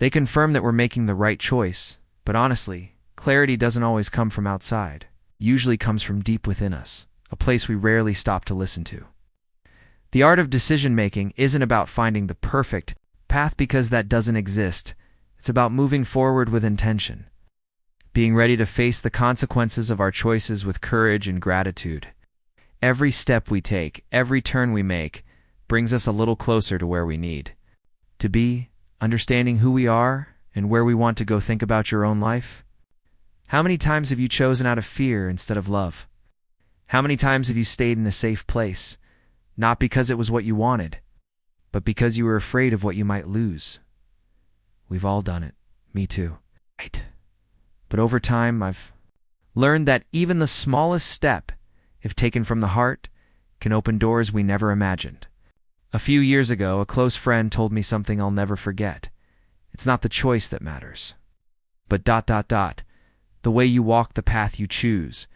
They confirm that we're making the right choice, but honestly, clarity doesn't always come from outside. It usually comes from deep within us, a place we rarely stop to listen to. The art of decision-making isn't about finding the perfect path because that doesn't exist. It's about moving forward with intention, being ready to face the consequences of our choices with courage and gratitude. Every step we take, every turn we make, brings us a little closer to where we need to be, understanding who we are and where we want to go. Think about your own life. How many times have you chosen out of fear instead of love? How many times have you stayed in a safe place, not because it was what you wanted, but because you were afraid of what you might lose? We've all done it. Me too. Right. But over time, I've learned that even the smallest step, if taken from the heart, can open doors we never imagined. A few years ago, a close friend told me something I'll never forget. It's not the choice that matters, but the way you walk the path you choose.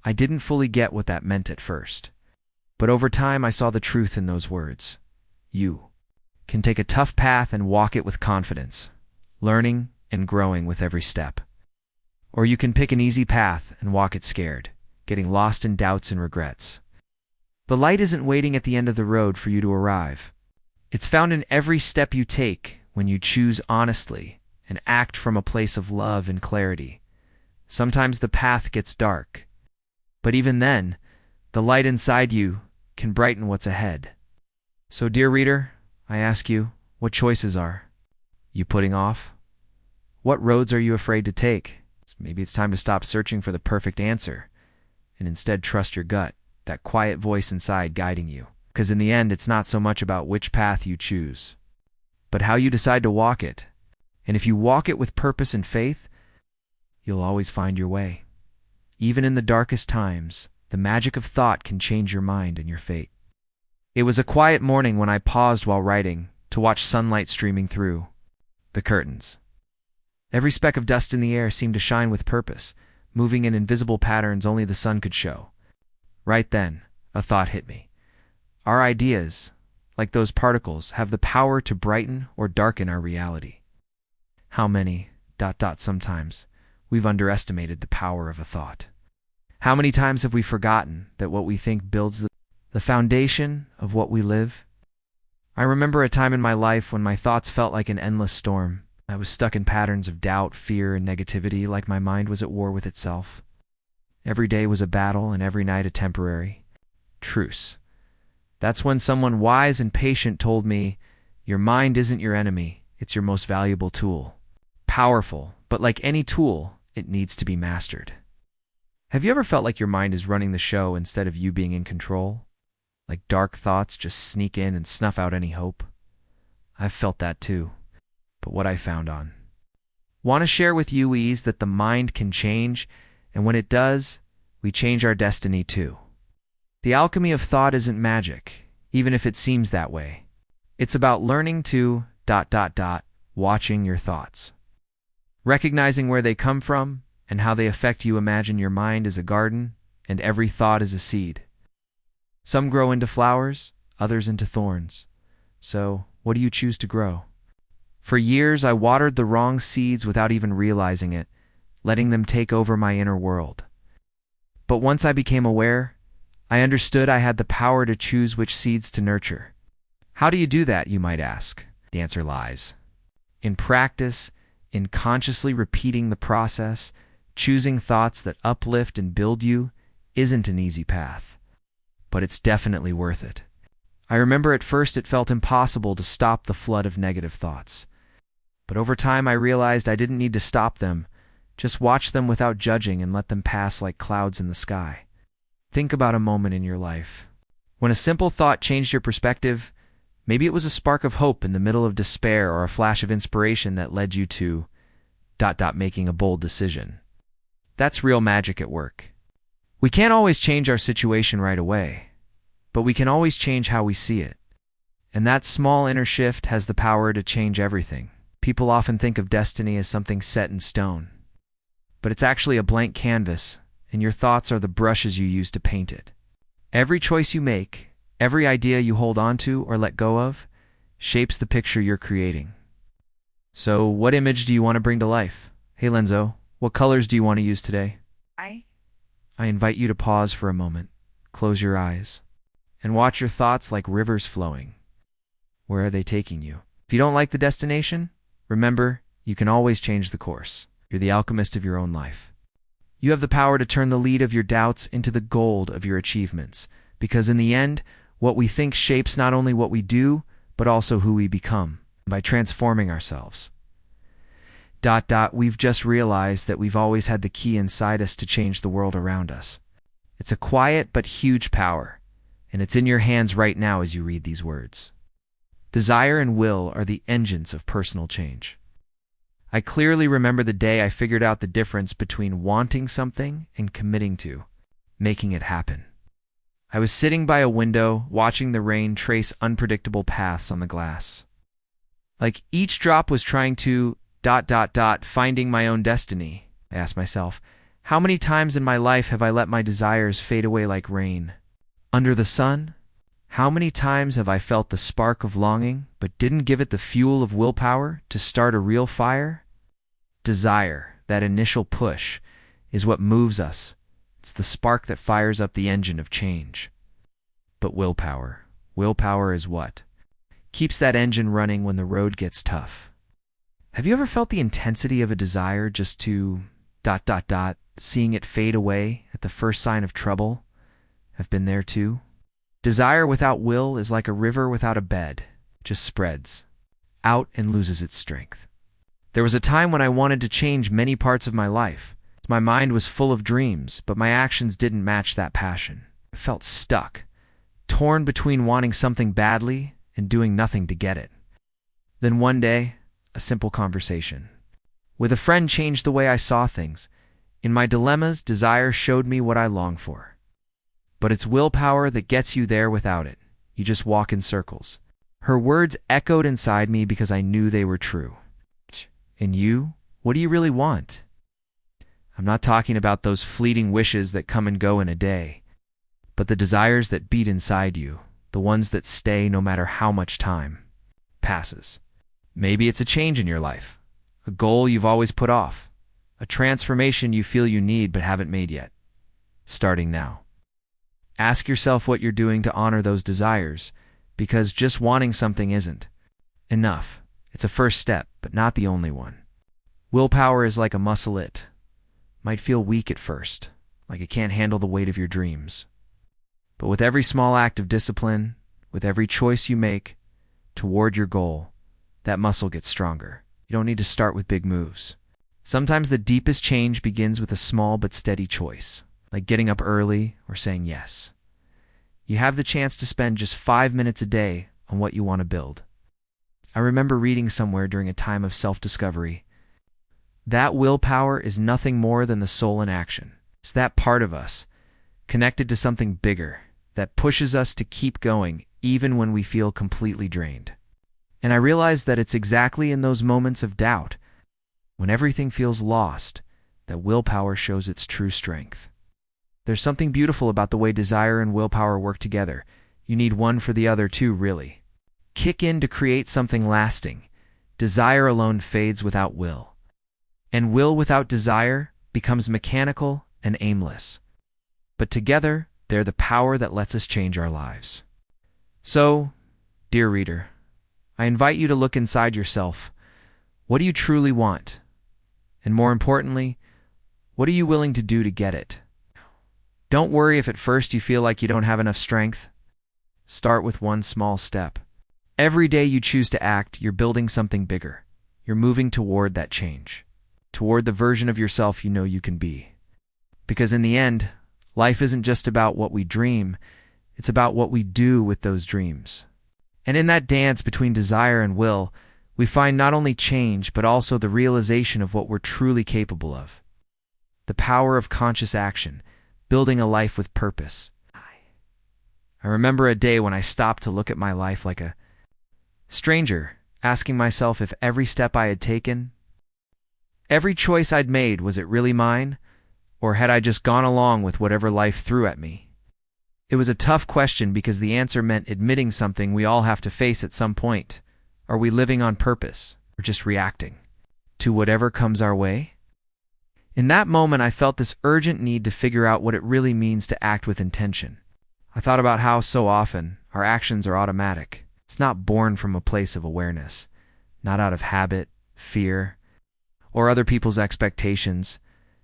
I didn't fully get what that meant at first, but over time I saw the truth in those words. You can take a tough path and walk it with confidence, learning and growing with every step. Or you can pick an easy path and walk it scared, getting lost in doubts and regrets. The light isn't waiting at the end of the road for you to arrive. It's found in every step you take when you choose honestly and act from a place of love and clarity. Sometimes the path gets dark, but even then, the light inside you can brighten what's ahead. So, dear reader, I ask you, what choices are you putting off? What roads are you afraid to take? Maybe it's time to stop searching for the perfect answer and instead trust your gut, that quiet voice inside guiding you. Because in the end, it's not so much about which path you choose, but how you decide to walk it. And if you walk it with purpose and faith, you'll always find your way. Even in the darkest times, the magic of thought can change your mind and your fate. It was a quiet morning when I paused while writing to watch sunlight streaming through the curtains. Every speck of dust in the air seemed to shine with purpose, moving in invisible patterns only the sun could show. Right then, a thought hit me. Our ideas, like those particles, have the power to brighten or darken our reality. How many, sometimes, we've underestimated the power of a thought. How many times have we forgotten that what we think builds the foundation of what we live? I remember a time in my life when my thoughts felt like an endless storm. I was stuck in patterns of doubt, fear, and negativity, like my mind was at war with itself. Every day was a battle, and every night a temporary truce. That's when someone wise and patient told me, your mind isn't your enemy, it's your most valuable tool. Powerful, but like any tool, it needs to be mastered. Have you ever felt like your mind is running the show instead of you being in control? Like dark thoughts just sneak in and snuff out any hope? I've felt that too. But what I found want to share with you is that the mind can change, and when it does, we change our destiny too. The alchemy of thought isn't magic, even if it seems that way. It's about learning to watching your thoughts, recognizing where they come from and how they affect you. Imagine your mind is a garden, and every thought is a seed. Some grow into flowers, others into thorns. So, what do you choose to grow? For years, I watered the wrong seeds without even realizing it, letting them take over my inner world. But once I became aware, I understood I had the power to choose which seeds to nurture. How do you do that, you might ask? The answer lies in practice, in consciously repeating the process. Choosing thoughts that uplift and build you isn't an easy path, but it's definitely worth it. I remember at first it felt impossible to stop the flood of negative thoughts. But over time I realized I didn't need to stop them, just watch them without judging and let them pass like clouds in the sky. Think about a moment in your life when a simple thought changed your perspective. Maybe it was a spark of hope in the middle of despair, or a flash of inspiration that led you to making a bold decision. That's real magic at work. We can't always change our situation right away, but we can always change how we see it. And that small inner shift has the power to change everything. People often think of destiny as something set in stone, but it's actually a blank canvas, and your thoughts are the brushes you use to paint it. Every choice you make, every idea you hold on to or let go of, shapes the picture you're creating. So, what image do you want to bring to life? Hey, Lenzo, what colors do you want to use today? I I invite you to pause for a moment, close your eyes, and watch your thoughts like rivers flowing. Where are they taking you? If you don't like the destination, remember, you can always change the course. You're the alchemist of your own life. You have the power to turn the lead of your doubts into the gold of your achievements, because in the end, what we think shapes not only what we do, but also who we become by transforming ourselves. We've just realized that we've always had the key inside us to change the world around us. It's a quiet but huge power, and it's in your hands right now as you read these words. Desire and will are the engines of personal change. I clearly remember the day I figured out the difference between wanting something and committing to making it happen. I was sitting by a window, watching the rain trace unpredictable paths on the glass. Like each drop was trying to finding my own destiny. I asked myself, how many times in my life have I let my desires fade away like rain? Under the sun? How many times have I felt the spark of longing, but didn't give it the fuel of willpower to start a real fire? Desire, that initial push, is what moves us. It's the spark that fires up the engine of change. But willpower is what keeps that engine running when the road gets tough. Have you ever felt the intensity of a desire just to seeing it fade away at the first sign of trouble? I've been there too. Desire without will is like a river without a bed. It just spreads out and loses its strength. There was a time when I wanted to change many parts of my life. My mind was full of dreams, but my actions didn't match that passion. I felt stuck, torn between wanting something badly and doing nothing to get it. Then one day, a simple conversation with a friend changed the way I saw things. In my dilemmas, desire showed me what I long for. But it's willpower that gets you there without it. You just walk in circles. Her words echoed inside me because I knew they were true. And you? What do you really want? I'm not talking about those fleeting wishes that come and go in a day, but the desires that beat inside you, the ones that stay no matter how much time passes. Maybe it's a change in your life, a goal you've always put off, a transformation you feel you need but haven't made yet. Starting now. Ask yourself what you're doing to honor those desires, because just wanting something isn't enough. It's a first step, but not the only one. Willpower is like a muscle. It might feel weak at first, like it can't handle the weight of your dreams. But with every small act of discipline, with every choice you make toward your goal, that muscle gets stronger. You don't need to start with big moves. Sometimes the deepest change begins with a small but steady choice, like getting up early or saying yes. You have the chance to spend just 5 minutes a day on what you want to build. I remember reading somewhere during a time of self-discovery that willpower is nothing more than the soul in action. It's that part of us, connected to something bigger, that pushes us to keep going even when we feel completely drained. And I realized that it's exactly in those moments of doubt, when everything feels lost, that willpower shows its true strength. There's something beautiful about the way desire and willpower work together. You need one for the other too, really. Kick in to create something lasting. Desire alone fades without will. And will without desire becomes mechanical and aimless. But together, they're the power that lets us change our lives. So, dear reader, I invite you to look inside yourself. What do you truly want? And more importantly, what are you willing to do to get it? Don't worry if at first you feel like you don't have enough strength. Start with one small step. Every day you choose to act, you're building something bigger. You're moving toward that change, toward the version of yourself you know you can be. Because in the end, life isn't just about what we dream, it's about what we do with those dreams. And in that dance between desire and will, we find not only change, but also the realization of what we're truly capable of. The power of conscious action, building a life with purpose. I remember a day when I stopped to look at my life like a stranger, asking myself if every step I had taken, every choice I'd made, was it really mine? Or had I just gone along with whatever life threw at me? It was a tough question because the answer meant admitting something we all have to face at some point. Are we living on purpose? or just reacting to whatever comes our way? In that moment, I felt this urgent need to figure out what it really means to act with intention. I thought about how so often our actions are automatic. It's not born from a place of awareness, not out of habit, fear, or other people's expectations.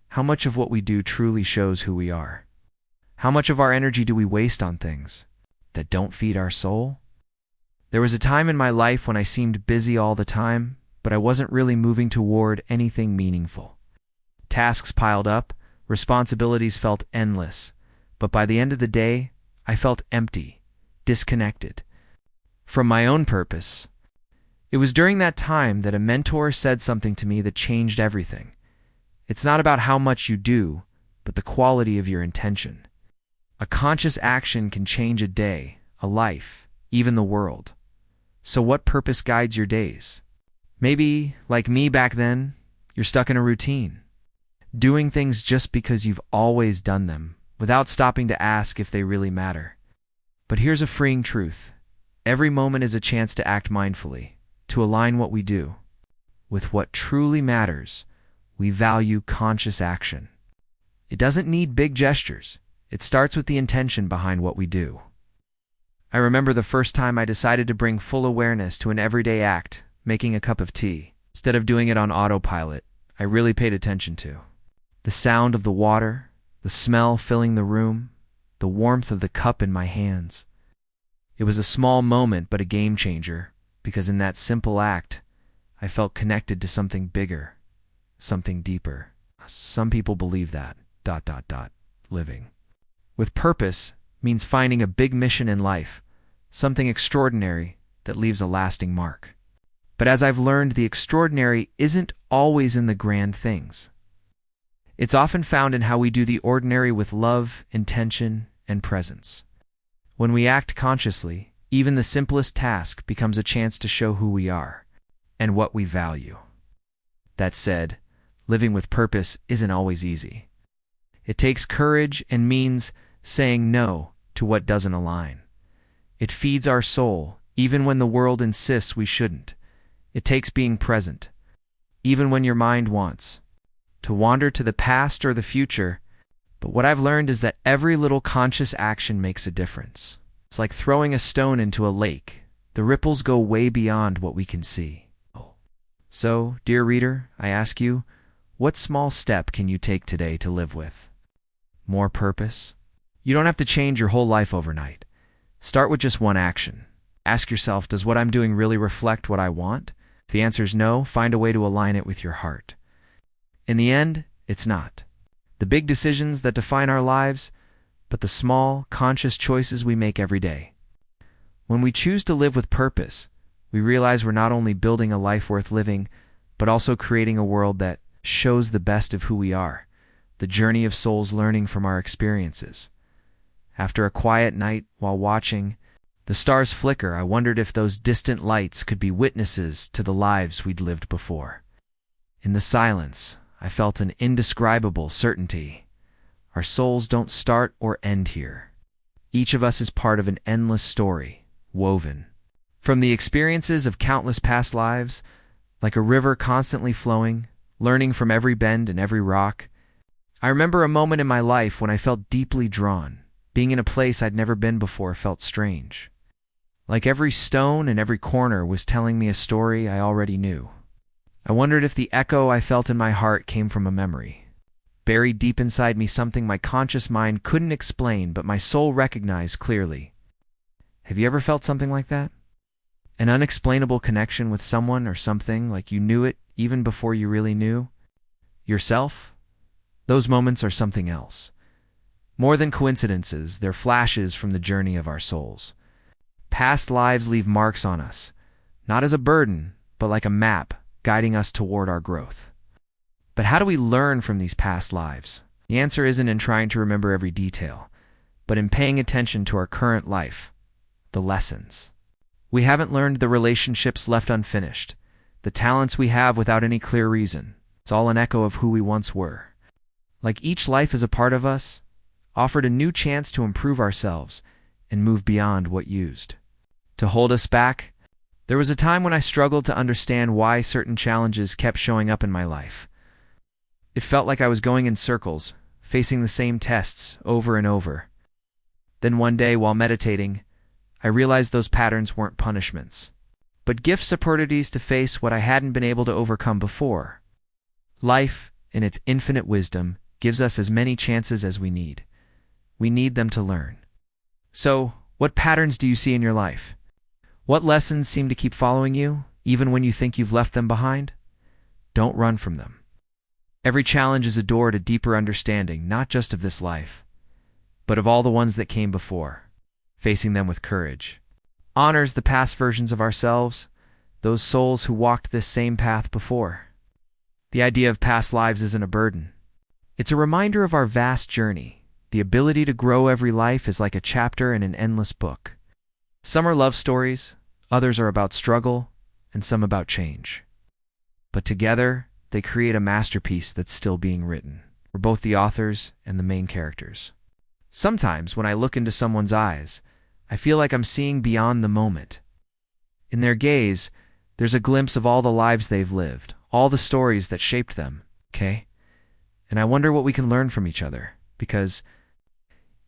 How much of what we do truly shows who we are? How much of our energy do we waste on things that don't feed our soul? There was a time in my life when I seemed busy all the time, but I wasn't really moving toward anything meaningful. Tasks piled up, responsibilities felt endless, but by the end of the day, I felt empty, disconnected from my own purpose. It was during that time that a mentor said something to me that changed everything. It's not about how much you do, but the quality of your intention. A conscious action can change a day, a life, even the world. So what purpose guides your days? Maybe, like me back then, you're stuck in a routine, doing things just because you've always done them, without stopping to ask if they really matter. But here's a freeing truth. Every moment is a chance to act mindfully, to align what we do with what truly matters. We value conscious action. It doesn't need big gestures. It starts with the intention behind what we do. I remember the first time I decided to bring full awareness to an everyday act, making a cup of tea. Instead of doing it on autopilot, I really paid attention to the sound of the water, the smell filling the room, the warmth of the cup in my hands. It was a small moment, but a game changer, because in that simple act, I felt connected to something bigger, something deeper. Some people believe that, ... Living with purpose means finding a big mission in life, something extraordinary that leaves a lasting mark. But as I've learned, the extraordinary isn't always in the grand things. It's often found in how we do the ordinary with love, intention, and presence. When we act consciously, even the simplest task becomes a chance to show who we are and what we value. That said, living with purpose isn't always easy. It takes courage and means saying no to what doesn't align. It feeds our soul, even when the world insists we shouldn't. It takes being present, even when your mind wants to wander to the past or the future. But what I've learned is that every little conscious action makes a difference. It's like throwing a stone into a lake. The ripples go way beyond what we can see. So, dear reader, I ask you, what small step can you take today to live with more purpose? You don't have to change your whole life overnight. Start with just one action. Ask yourself, does what I'm doing really reflect what I want? If the answer is no, find a way to align it with your heart. In the end, it's not the big decisions that define our lives, but the small, conscious choices we make every day. When we choose to live with purpose, we realize we're not only building a life worth living, but also creating a world that shows the best of who we are, the journey of souls learning from our experiences. After a quiet night while watching the stars flicker, I wondered if those distant lights could be witnesses to the lives we'd lived before. In the silence, I felt an indescribable certainty. Our souls don't start or end here. Each of us is part of an endless story, woven from the experiences of countless past lives, like a river constantly flowing, learning from every bend and every rock. I remember a moment in my life when I felt deeply drawn. Being in a place I'd never been before felt strange. Like every stone and every corner was telling me a story I already knew. I wondered if the echo I felt in my heart came from a memory. Buried deep inside me, something my conscious mind couldn't explain, but my soul recognized clearly. Have you ever felt something like that? An unexplainable connection with someone or something, like you knew it even before you really knew yourself? Those moments are something else. More than coincidences, they're flashes from the journey of our souls. Past lives leave marks on us, not as a burden, but like a map guiding us toward our growth. But how do we learn from these past lives? The answer isn't in trying to remember every detail, but in paying attention to our current life, the lessons. We haven't learned the relationships left unfinished, the talents we have without any clear reason. It's all an echo of who we once were. Like each life is a part of us, offered a new chance to improve ourselves and move beyond what used to hold us back. There was a time when I struggled to understand why certain challenges kept showing up in my life. It felt like I was going in circles, facing the same tests over and over. Then one day, while meditating, I realized those patterns weren't punishments, but gifts, opportunities to face what I hadn't been able to overcome before. Life, in its infinite wisdom, gives us as many chances as we need. We need them to learn. So, what patterns do you see in your life? What lessons seem to keep following you, even when you think you've left them behind? Don't run from them. Every challenge is a door to deeper understanding, not just of this life, but of all the ones that came before. Facing them with courage honors the past versions of ourselves, those souls who walked this same path before. The idea of past lives isn't a burden. It's a reminder of our vast journey. The ability to grow. Every life is like a chapter in an endless book. Some are love stories, others are about struggle, and some about change. But together, they create a masterpiece that's still being written. We're both the authors and the main characters. Sometimes, when I look into someone's eyes, I feel like I'm seeing beyond the moment. In their gaze, there's a glimpse of all the lives they've lived, all the stories that shaped them, okay? And I wonder what we can learn from each other, because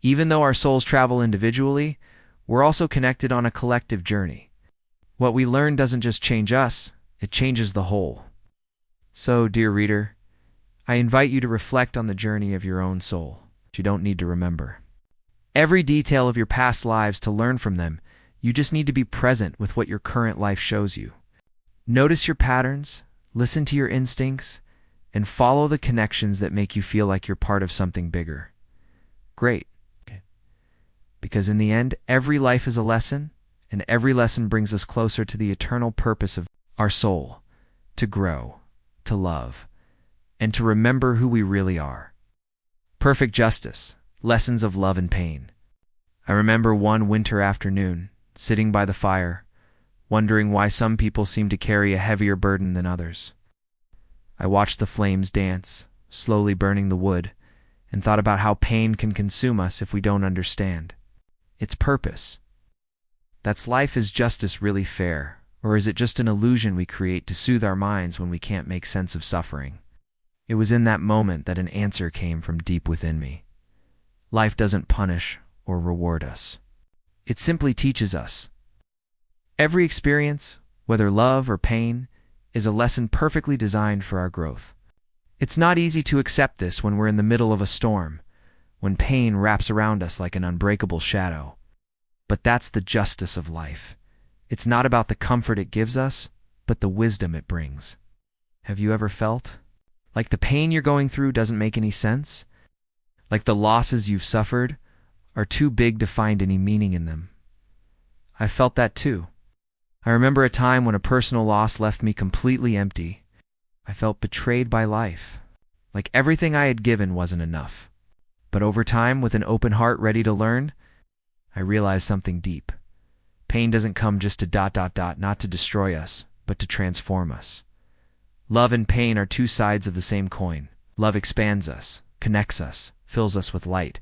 even though our souls travel individually, we're also connected on a collective journey. What we learn doesn't just change us, it changes the whole. So, dear reader, I invite you to reflect on the journey of your own soul. You don't need to remember every detail of your past lives to learn from them. You just need to be present with what your current life shows you. Notice your patterns, listen to your instincts, and follow the connections that make you feel like you're part of something bigger. Great. Because in the end, every life is a lesson, and every lesson brings us closer to the eternal purpose of our soul, to grow, to love, and to remember who we really are. Perfect justice, lessons of love and pain. I remember one winter afternoon, sitting by the fire, wondering why some people seem to carry a heavier burden than others. I watched the flames dance, slowly burning the wood, and thought about how pain can consume us if we don't understand its purpose. That's life. Is justice really fair, or is it just an illusion we create to soothe our minds when we can't make sense of suffering? It was in that moment that an answer came from deep within me. Life doesn't punish or reward us. It simply teaches us. Every experience, whether love or pain, is a lesson perfectly designed for our growth. It's not easy to accept this when we're in the middle of a storm, when pain wraps around us like an unbreakable shadow. But that's the justice of life. It's not about the comfort it gives us, but the wisdom it brings. Have you ever felt like the pain you're going through doesn't make any sense? Like the losses you've suffered are too big to find any meaning in them? I felt that too. I remember a time when a personal loss left me completely empty. I felt betrayed by life, like everything I had given wasn't enough. But over time, with an open heart ready to learn, I realized something deep. Pain doesn't come just to not to destroy us, but to transform us. Love and pain are two sides of the same coin. Love expands us, connects us, fills us with light.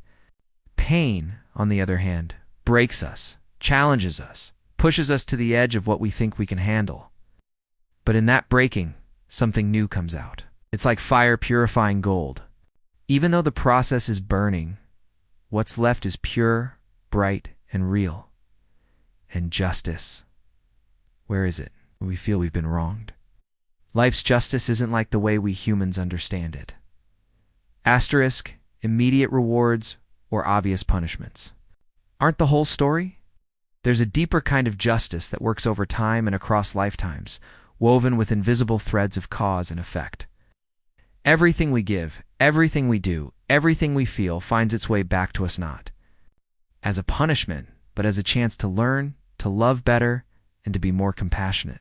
Pain, on the other hand, breaks us, challenges us, pushes us to the edge of what we think we can handle. But in that breaking, something new comes out. It's like fire purifying gold. Even though the process is burning, what's left is pure, bright, and real. And justice, where is it when we feel we've been wronged? Life's justice isn't like the way we humans understand it. Asterisk, immediate rewards, or obvious punishments aren't the whole story. There's a deeper kind of justice that works over time and across lifetimes, woven with invisible threads of cause and effect. Everything we give, everything we do, everything we feel finds its way back to us, not as a punishment, but as a chance to learn, to love better, and to be more compassionate.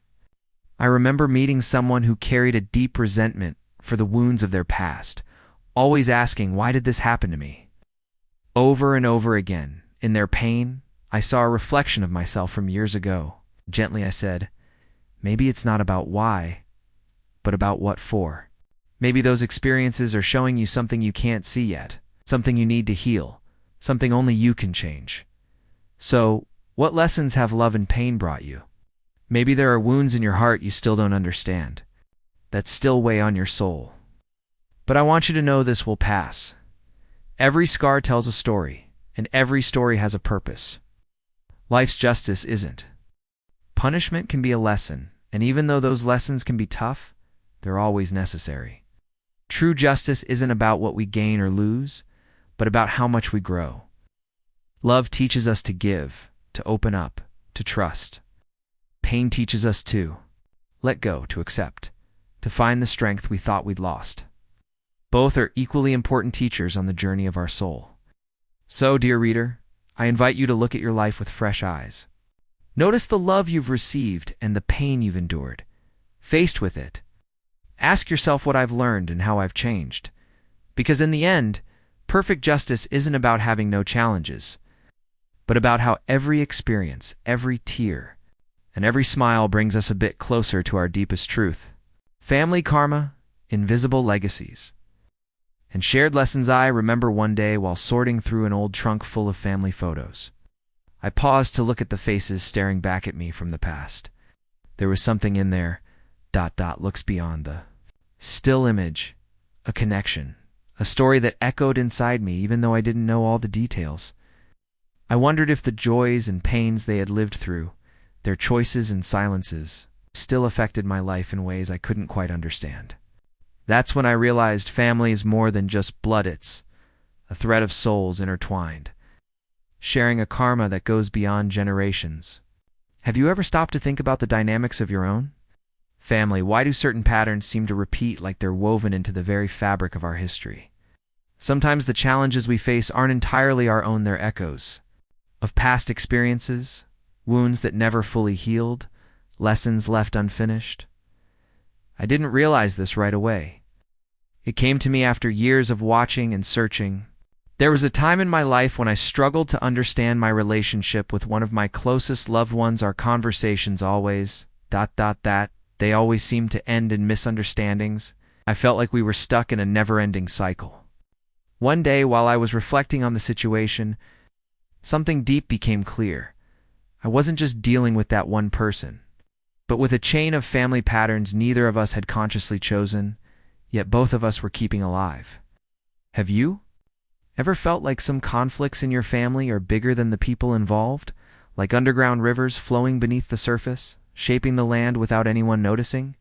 I remember meeting someone who carried a deep resentment for the wounds of their past, always asking, "Why did this happen to me?" Over and over again, in their pain, I saw a reflection of myself from years ago. Gently I said, "Maybe it's not about why, but about what for." Maybe those experiences are showing you something you can't see yet, something you need to heal, something only you can change. So, what lessons have love and pain brought you? Maybe there are wounds in your heart you still don't understand, that still weigh on your soul. But I want you to know this will pass. Every scar tells a story, and every story has a purpose. Life's justice isn't. Punishment can be a lesson, and even though those lessons can be tough, they're always necessary. True justice isn't about what we gain or lose, but about how much we grow. Love teaches us to give, to open up, to trust. Pain teaches us to let go, to accept, to find the strength we thought we'd lost. Both are equally important teachers on the journey of our soul. So, dear reader, I invite you to look at your life with fresh eyes. Notice the love you've received and the pain you've endured. Faced with it, ask yourself what I've learned and how I've changed. Because in the end, perfect justice isn't about having no challenges, but about how every experience, every tear, and every smile brings us a bit closer to our deepest truth. Family karma, invisible legacies, and shared lessons. I remember one day while sorting through an old trunk full of family photos. I paused to look at the faces staring back at me from the past. There was something in there, looks beyond the still image, a connection, a story that echoed inside me even though I didn't know all the details. I wondered if the joys and pains they had lived through, their choices and silences, still affected my life in ways I couldn't quite understand. That's when I realized family is more than just blood. It's a thread of souls intertwined, sharing a karma that goes beyond generations. Have you ever stopped to think about the dynamics of your own family? Why do certain patterns seem to repeat like they're woven into the very fabric of our history? Sometimes the challenges we face aren't entirely our own, they're echoes of past experiences, wounds that never fully healed, lessons left unfinished. I didn't realize this right away. It came to me after years of watching and searching. There was a time in my life when I struggled to understand my relationship with one of my closest loved ones. Our conversations always, they always seemed to end in misunderstandings. I felt like we were stuck in a never-ending cycle. One day, while I was reflecting on the situation, something deep became clear. I wasn't just dealing with that one person, but with a chain of family patterns neither of us had consciously chosen, yet both of us were keeping alive. Have you ever felt like some conflicts in your family are bigger than the people involved, like underground rivers flowing beneath the surface, shaping the land without anyone noticing?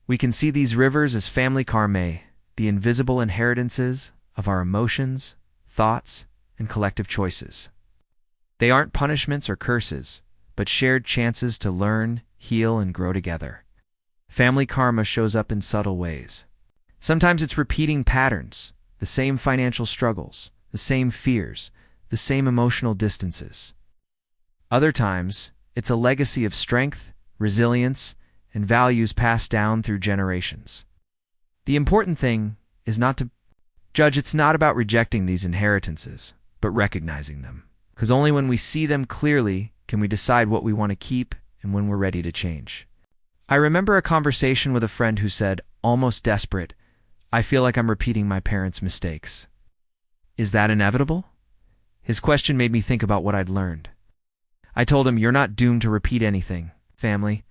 We can see these rivers as family karma, the invisible inheritances of our emotions, thoughts, and collective choices. They aren't punishments or curses, but shared chances to learn, heal, and grow together. Family karma shows up in subtle ways. Sometimes it's repeating patterns, the same financial struggles, the same fears, the same emotional distances. Other times, it's a legacy of strength, resilience, and values passed down through generations. The important thing is not to judge. It's not about rejecting these inheritances, but recognizing them. Because only when we see them clearly can we decide what we want to keep and when we're ready to change. I remember a conversation with a friend who said, almost desperate, "I feel like I'm repeating my parents' mistakes. Is that inevitable?" His question made me think about what I'd learned. I told him, "You're not doomed to repeat anything, family.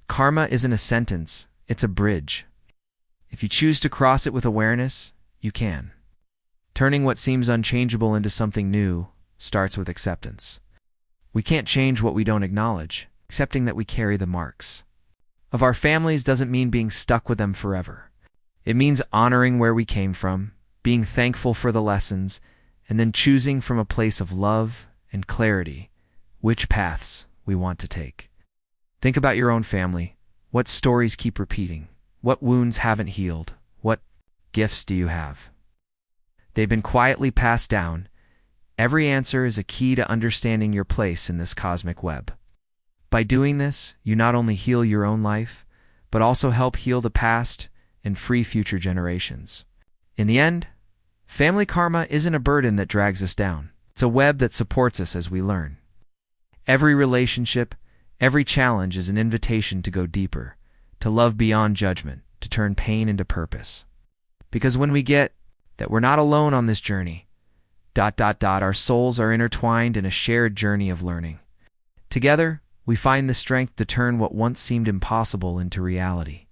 Karma isn't a sentence, it's a bridge. If you choose to cross it with awareness, you can. Turning what seems unchangeable into something new starts with acceptance. We can't change what we don't acknowledge. Accepting that we carry the marks of our families doesn't mean being stuck with them forever. It means honoring where we came from, being thankful for the lessons, and then choosing from a place of love and clarity which paths we want to take." Think about your own family. What stories keep repeating? What wounds haven't healed? What gifts do you have? They've been quietly passed down. Every answer is a key to understanding your place in this cosmic web. By doing this, you not only heal your own life, but also help heal the past and free future generations. In the end, family karma isn't a burden that drags us down. It's a web that supports us as we learn. Every relationship, every challenge is an invitation to go deeper, to love beyond judgment, to turn pain into purpose. Because when we get that we're not alone on this journey, our souls are intertwined in a shared journey of learning. Together, we find the strength to turn what once seemed impossible into reality.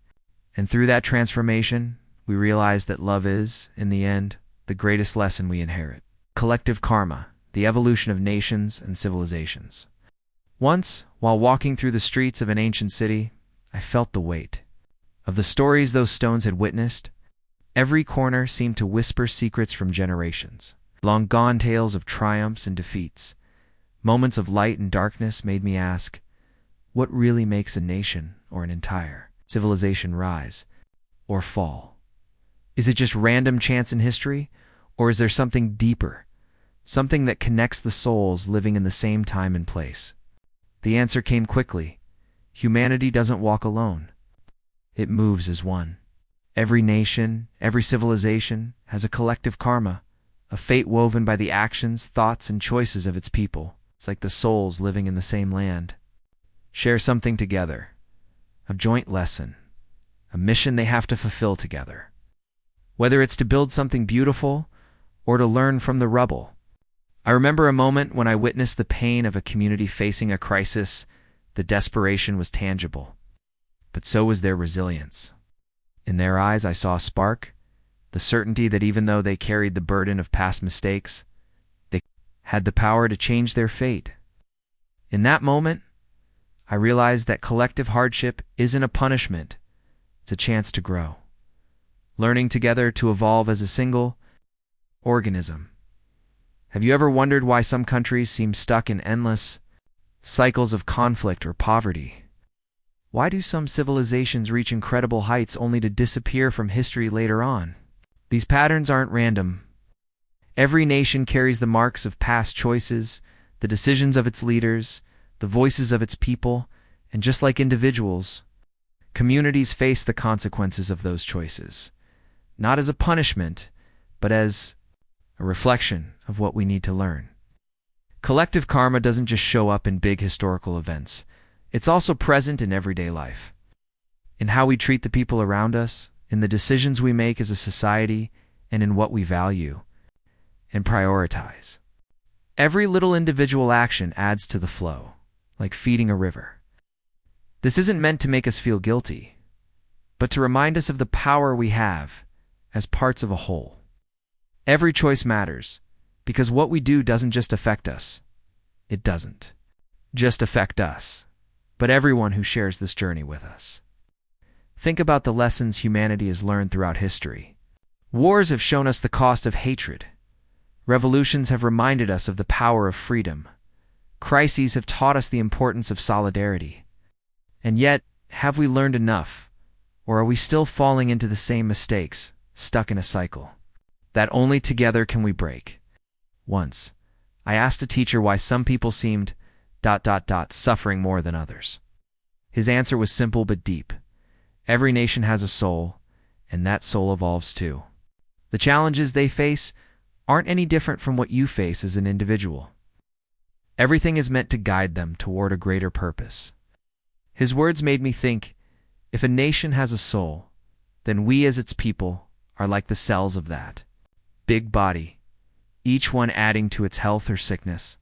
And through that transformation, we realize that love is, in the end, the greatest lesson we inherit. Collective karma, the evolution of nations and civilizations. Once, while walking through the streets of an ancient city, I felt the weight of the stories those stones had witnessed. Every corner seemed to whisper secrets from generations. Long-gone tales of triumphs and defeats. Moments of light and darkness made me ask, what really makes a nation or an entire civilization rise or fall? Is it just random chance in history, or is there something deeper, something that connects the souls living in the same time and place? The answer came quickly. Humanity doesn't walk alone. It moves as one. Every nation, every civilization has a collective karma, a fate woven by the actions, thoughts, and choices of its people. It's like the souls living in the same land. Share something together, a joint lesson, a mission they have to fulfill together. Whether it's to build something beautiful or to learn from the rubble. I remember a moment when I witnessed the pain of a community facing a crisis. The desperation was tangible, but so was their resilience. In their eyes, I saw a spark, the certainty that even though they carried the burden of past mistakes, they had the power to change their fate. In that moment, I realized that collective hardship isn't a punishment, it's a chance to grow. Learning together to evolve as a single organism. Have you ever wondered why some countries seem stuck in endless cycles of conflict or poverty? Why do some civilizations reach incredible heights only to disappear from history later on? These patterns aren't random. Every nation carries the marks of past choices, the decisions of its leaders, the voices of its people, and just like individuals, communities face the consequences of those choices, not as a punishment, but as a reflection of what we need to learn. Collective karma doesn't just show up in big historical events. It's also present in everyday life. In how we treat the people around us, in the decisions we make as a society, and in what we value and prioritize. Every little individual action adds to the flow, like feeding a river. This isn't meant to make us feel guilty, but to remind us of the power we have as parts of a whole. Every choice matters, because what we do doesn't just affect us. It doesn't just affect us, but everyone who shares this journey with us. Think about the lessons humanity has learned throughout history. Wars have shown us the cost of hatred. Revolutions have reminded us of the power of freedom. Crises have taught us the importance of solidarity. And yet, have we learned enough? Or are we still falling into the same mistakes, stuck in a cycle that only together can we break? Once, I asked a teacher why some people seemed ... suffering more than others. His answer was simple but deep. Every nation has a soul, and that soul evolves too. The challenges they face aren't any different from what you face as an individual. Everything is meant to guide them toward a greater purpose. His words made me think, if a nation has a soul, then we as its people are like the cells of that big body, each one adding to its health or sickness.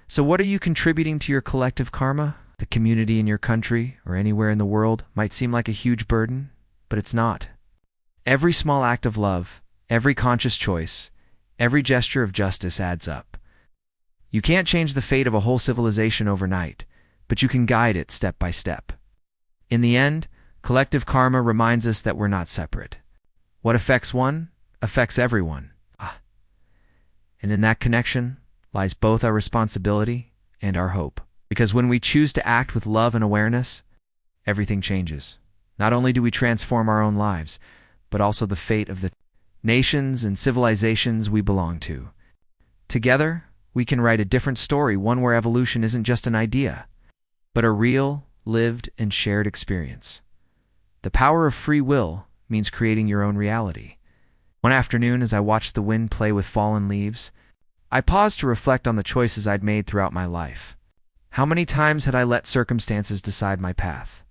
So what are you contributing to your collective karma? The community in your country or anywhere in the world might seem like a huge burden, but it's not. Every small act of love, every conscious choice, every gesture of justice adds up. You can't change the fate of a whole civilization overnight, but you can guide it step by step. In the end, collective karma reminds us that we're not separate. What affects one affects everyone. And in that connection lies both our responsibility and our hope. Because when we choose to act with love and awareness, everything changes. Not only do we transform our own lives, but also the fate of the nations and civilizations we belong to. Together, we can write a different story, one where evolution isn't just an idea, but a real, lived, and shared experience. The power of free will means creating your own reality. One afternoon, as I watched the wind play with fallen leaves, I paused to reflect on the choices I'd made throughout my life. How many times had I let circumstances decide my path?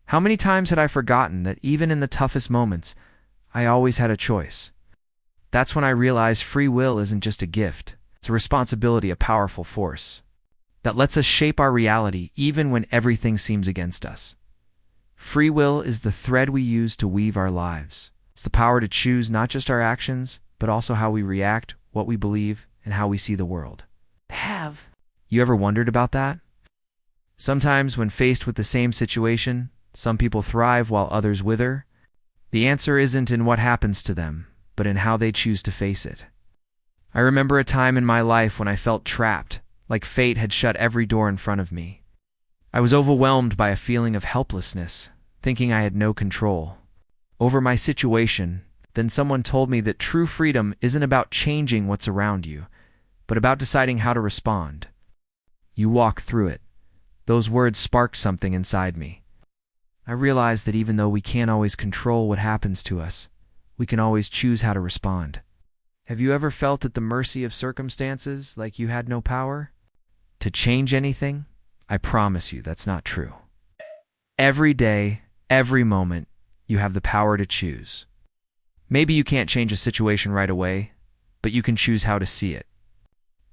How many times had I forgotten that even in the toughest moments, I always had a choice? That's when I realized free will isn't just a gift. It's a responsibility, a powerful force. that lets us shape our reality even when everything seems against us. Free will is the thread we use to weave our lives. It's the power to choose not just our actions, but also how we react, what we believe, and how we see the world. Have you ever wondered about that? Sometimes when faced with the same situation, some people thrive while others wither. The answer isn't in what happens to them, but in how they choose to face it. I remember a time in my life when I felt trapped, like fate had shut every door in front of me. I was overwhelmed by a feeling of helplessness, thinking I had no control over my situation. Then someone told me that true freedom isn't about changing what's around you, but about deciding how to respond. You walk through it. Those words sparked something inside me. I realized that even though we can't always control what happens to us, we can always choose how to respond. Have you ever felt at the mercy of circumstances, like you had no power to change anything? I promise you that's not true. Every day, every moment, you have the power to choose. Maybe you can't change a situation right away, but you can choose how to see it.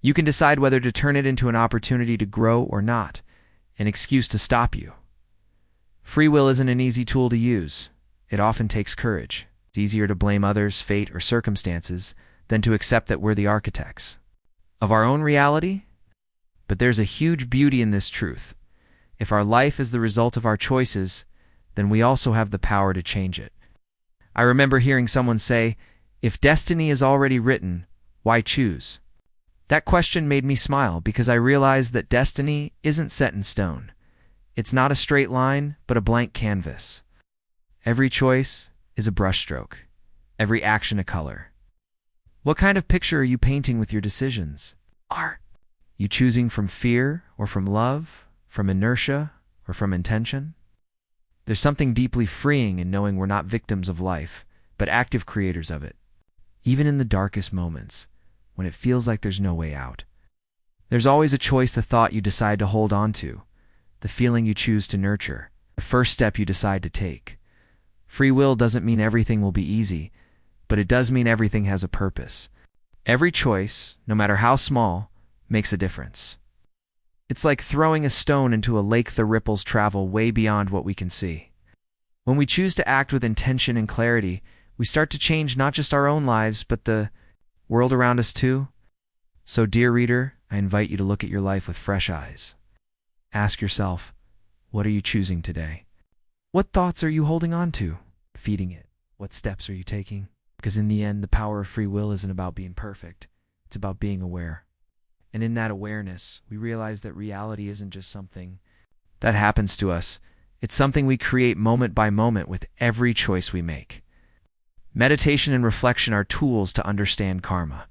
You can decide whether to turn it into an opportunity to grow or not, an excuse to stop you. Free will isn't an easy tool to use. It often takes courage. It's easier to blame others, fate, or circumstances than to accept that we're the architects of our own reality. But there's a huge beauty in this truth. If our life is the result of our choices, then we also have the power to change it. I remember hearing someone say, "If destiny is already written, why choose?" That question made me smile because I realized that destiny isn't set in stone. It's not a straight line, but a blank canvas. Every choice is a brushstroke, every action a color. What kind of picture are you painting with your decisions? Are you choosing from fear or from love, from inertia or from intention? There's something deeply freeing in knowing we're not victims of life, but active creators of it. Even in the darkest moments, when it feels like there's no way out, there's always a choice, the thought you decide to hold on to, the feeling you choose to nurture, the first step you decide to take. Free will doesn't mean everything will be easy, but it does mean everything has a purpose. Every choice, no matter how small, makes a difference. It's like throwing a stone into a lake. The ripples travel way beyond what we can see. When we choose to act with intention and clarity, we start to change not just our own lives, but the world around us too. So, dear reader, I invite you to look at your life with fresh eyes. Ask yourself, what are you choosing today? What thoughts are you holding on to? Feeding it? What steps are you taking? Because in the end, the power of free will isn't about being perfect. It's about being aware. And in that awareness, we realize that reality isn't just something that happens to us. It's something we create moment by moment with every choice we make. Meditation and reflection are tools to understand karma.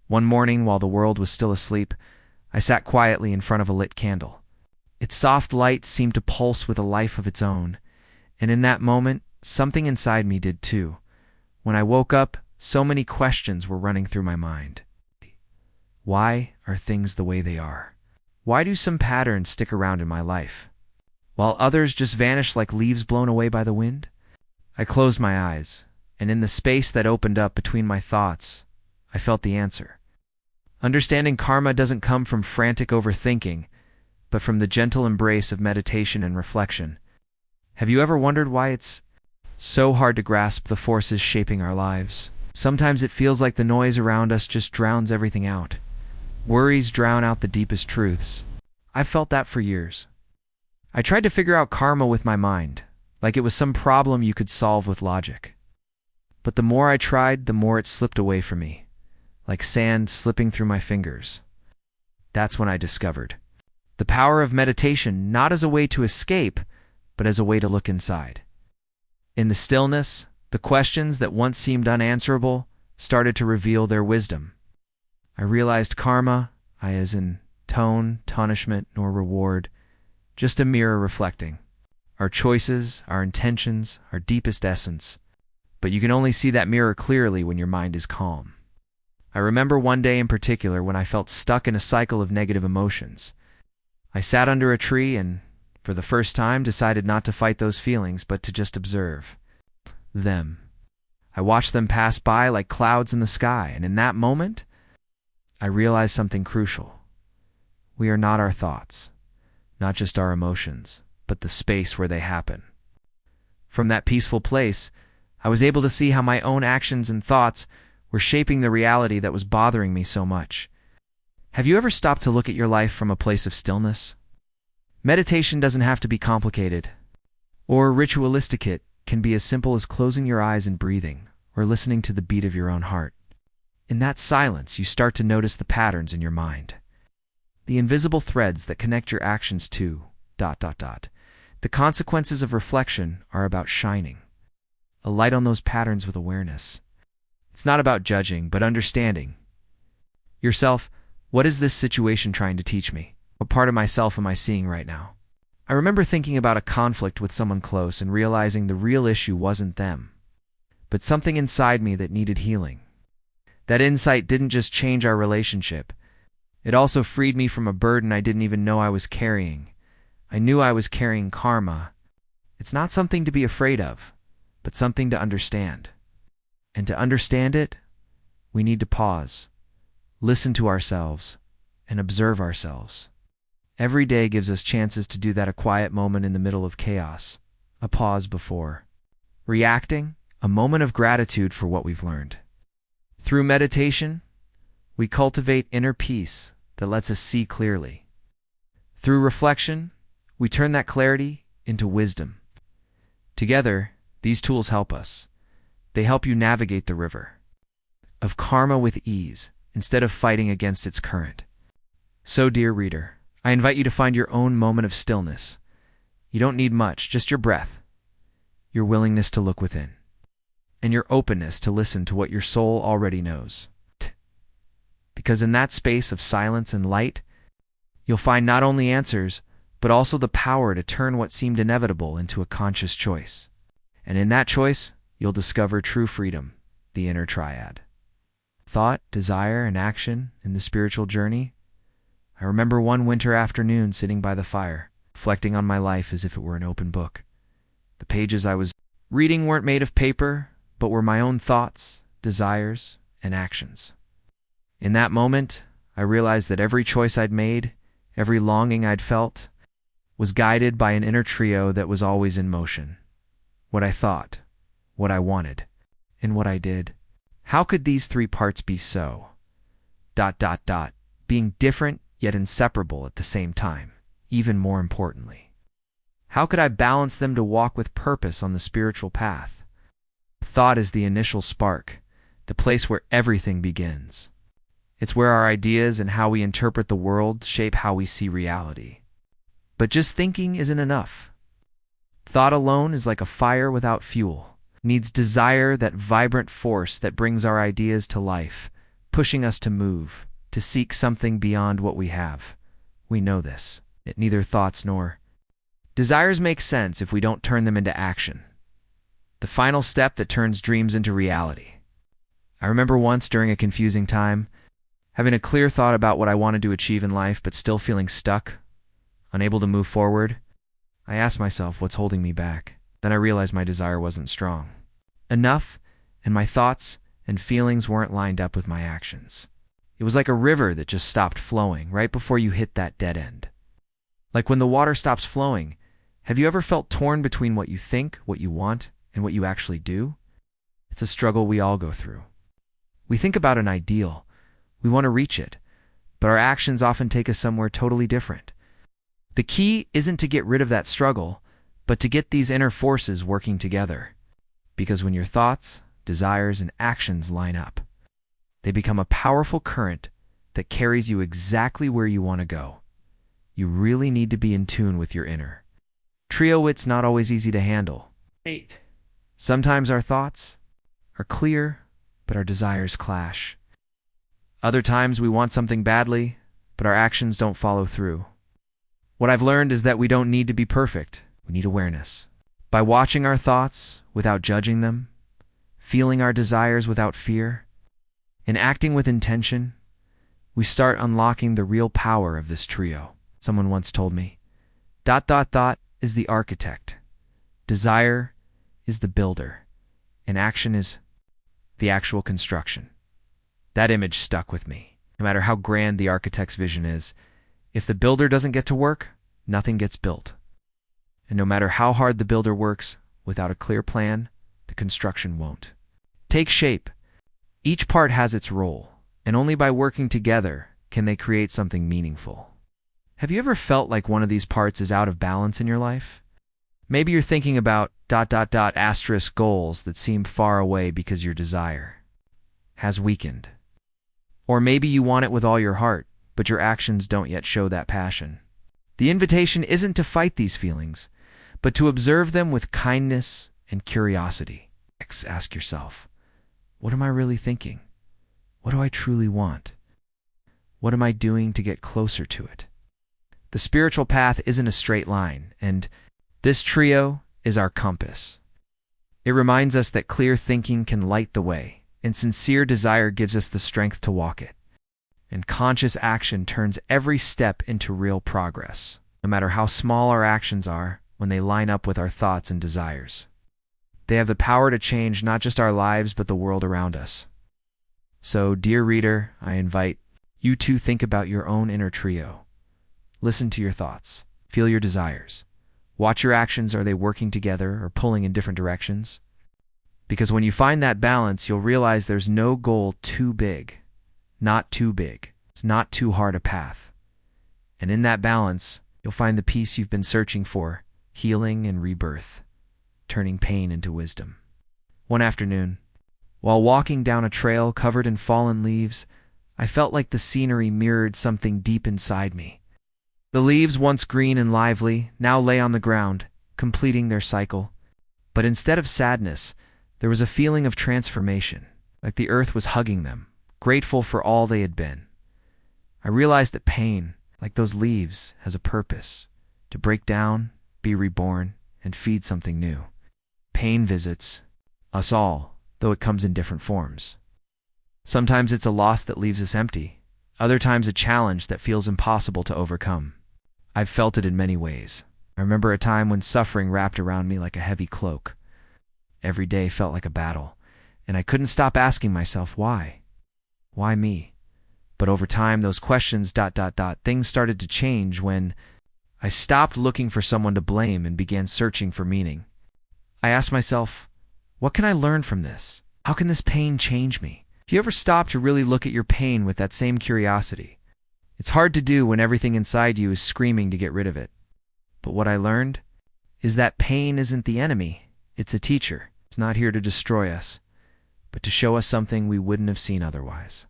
One morning, while the world was still asleep, I sat quietly in front of a lit candle. Its soft light seemed to pulse with a life of its own, and in that moment, something inside me did too. When I woke up, so many questions were running through my mind. Why are things the way they are? Why do some patterns stick around in my life, while others just vanish like leaves blown away by the wind? I closed my eyes, and in the space that opened up between my thoughts, I felt the answer. Understanding karma doesn't come from frantic overthinking, but from the gentle embrace of meditation and reflection. Have you ever wondered why it's so hard to grasp the forces shaping our lives? Sometimes it feels like the noise around us just drowns everything out. Worries drown out the deepest truths. I've felt that for years. I tried to figure out karma with my mind, like it was some problem you could solve with logic. But the more I tried, the more it slipped away from me, like sand slipping through my fingers. That's when I discovered the power of meditation, not as a way to escape, but as a way to look inside. In the stillness, the questions that once seemed unanswerable started to reveal their wisdom. I realized karma, as in tone, punishment, nor reward, just a mirror reflecting our choices, our intentions, our deepest essence. But you can only see that mirror clearly when your mind is calm. I remember one day in particular when I felt stuck in a cycle of negative emotions. I sat under a tree and, for the first time, decided not to fight those feelings, but to just observe them. I watched them pass by like clouds in the sky, and in that moment, I realized something crucial. we are not our thoughts, not just our emotions, but the space where they happen. From that peaceful place, I was able to see how my own actions and thoughts were shaping the reality that was bothering me so much. Have you ever stopped to look at your life from a place of stillness? Meditation doesn't have to be complicated, or ritualistic. It can be as simple as closing your eyes and breathing, or listening to the beat of your own heart. In that silence, you start to notice the patterns in your mind, the invisible threads that connect your actions to ... The consequences of reflection are about shining a light on those patterns with awareness. It's not about judging, but understanding yourself. What is this situation trying to teach me? What part of myself am I seeing right now? I remember thinking about a conflict with someone close and realizing the real issue wasn't them, but something inside me that needed healing. That insight didn't just change our relationship. It also freed me from a burden I didn't even know I was carrying. I knew I was carrying karma. It's not something to be afraid of, but something to understand. And to understand it, we need to pause, listen to ourselves, and observe ourselves. Every day gives us chances to do that, a quiet moment in the middle of chaos, a pause before reacting, a moment of gratitude for what we've learned. Through meditation, we cultivate inner peace that lets us see clearly. Through reflection, we turn that clarity into wisdom. Together, these tools help us. They help you navigate the river of karma with ease instead of fighting against its current. So, dear reader, I invite you to find your own moment of stillness. You don't need much, just your breath, your willingness to look within, and your openness to listen to what your soul already knows. Because in that space of silence and light, you'll find not only answers, but also the power to turn what seemed inevitable into a conscious choice. And in that choice, you'll discover true freedom, the inner triad: thought, desire, and action in the spiritual journey. I remember one winter afternoon sitting by the fire, reflecting on my life as if it were an open book. The pages I was reading weren't made of paper, but were my own thoughts, desires, and actions. In that moment, I realized that every choice I'd made, every longing I'd felt, was guided by an inner trio that was always in motion. What I thought, what I wanted, and what I did. How could these three parts be so? ... Being different yet inseparable at the same time, even more importantly. How could I balance them to walk with purpose on the spiritual path? Thought is the initial spark, the place where everything begins. It's where our ideas and how we interpret the world shape how we see reality. But just thinking isn't enough. Thought alone is like a fire without fuel. It needs desire, that vibrant force that brings our ideas to life, pushing us to move, to seek something beyond what we have. We know this. That neither thoughts nor desires make sense if we don't turn them into action. The final step that turns dreams into reality. I remember once during a confusing time, having a clear thought about what I wanted to achieve in life, but still feeling stuck, unable to move forward. I asked myself, what's holding me back? Then I realized my desire wasn't strong enough, and my thoughts and feelings weren't lined up with my actions. It was like a river that just stopped flowing right before you hit that dead end. Like when the water stops flowing, have you ever felt torn between what you think, what you want, and what you actually do? It's a struggle we all go through. We think about an ideal, we want to reach it, but our actions often take us somewhere totally different. The key isn't to get rid of that struggle, but to get these inner forces working together. Because when your thoughts, desires, and actions line up, they become a powerful current that carries you exactly where you want to go. You really need to be in tune with your inner trio. It's not always easy to handle. 8. Sometimes our thoughts are clear, but our desires clash. Other times we want something badly, but our actions don't follow through. What I've learned is that we don't need to be perfect. We need awareness. By watching our thoughts without judging them, feeling our desires without fear, and acting with intention, we start unlocking the real power of this trio. Someone once told me, ... Thought is the architect, desire is the builder, and action is the actual construction. That image stuck with me. No matter how grand the architect's vision is, If the builder doesn't get to work, nothing gets built. And no matter how hard the builder works, without a clear plan, the construction won't take shape. Each part has its role, and only by working together can they create something meaningful. Have you ever felt like one of these parts is out of balance in your life? Maybe you're thinking about ... asterisk goals that seem far away because your desire has weakened. Or maybe you want it with all your heart, but your actions don't yet show that passion. The invitation isn't to fight these feelings, but to observe them with kindness and curiosity. Ask yourself, what am I really thinking? What do I truly want? What am I doing to get closer to it? The spiritual path isn't a straight line, and this trio is our compass. It reminds us that clear thinking can light the way, and sincere desire gives us the strength to walk it. And conscious action turns every step into real progress, no matter how small our actions are when they line up with our thoughts and desires. They have the power to change not just our lives, but the world around us. So, dear reader, I invite you to think about your own inner trio. Listen to your thoughts. Feel your desires. Watch your actions. Are they working together or pulling in different directions? Because when you find that balance, you'll realize there's no goal too big. Not too big. It's not too hard a path. And in that balance, you'll find the peace you've been searching for, healing and rebirth, turning pain into wisdom. One afternoon, while walking down a trail covered in fallen leaves, I felt like the scenery mirrored something deep inside me. The leaves, once green and lively, now lay on the ground, completing their cycle. But instead of sadness, there was a feeling of transformation, like the earth was hugging them, grateful for all they had been. I realized that pain, like those leaves, has a purpose: to break down, be reborn, and feed something new. Pain visits us all, though it comes in different forms. Sometimes it's a loss that leaves us empty, other times a challenge that feels impossible to overcome. I've felt it in many ways. I remember a time when suffering wrapped around me like a heavy cloak. Every day felt like a battle, and I couldn't stop asking myself, why? Why me? But over time, those questions ... things started to change when I stopped looking for someone to blame and began searching for meaning. I asked myself, what can I learn from this? How can this pain change me? If you ever stop to really look at your pain with that same curiosity, it's hard to do when everything inside you is screaming to get rid of it. But what I learned is that pain isn't the enemy, it's a teacher. It's not here to destroy us, but to show us something we wouldn't have seen otherwise.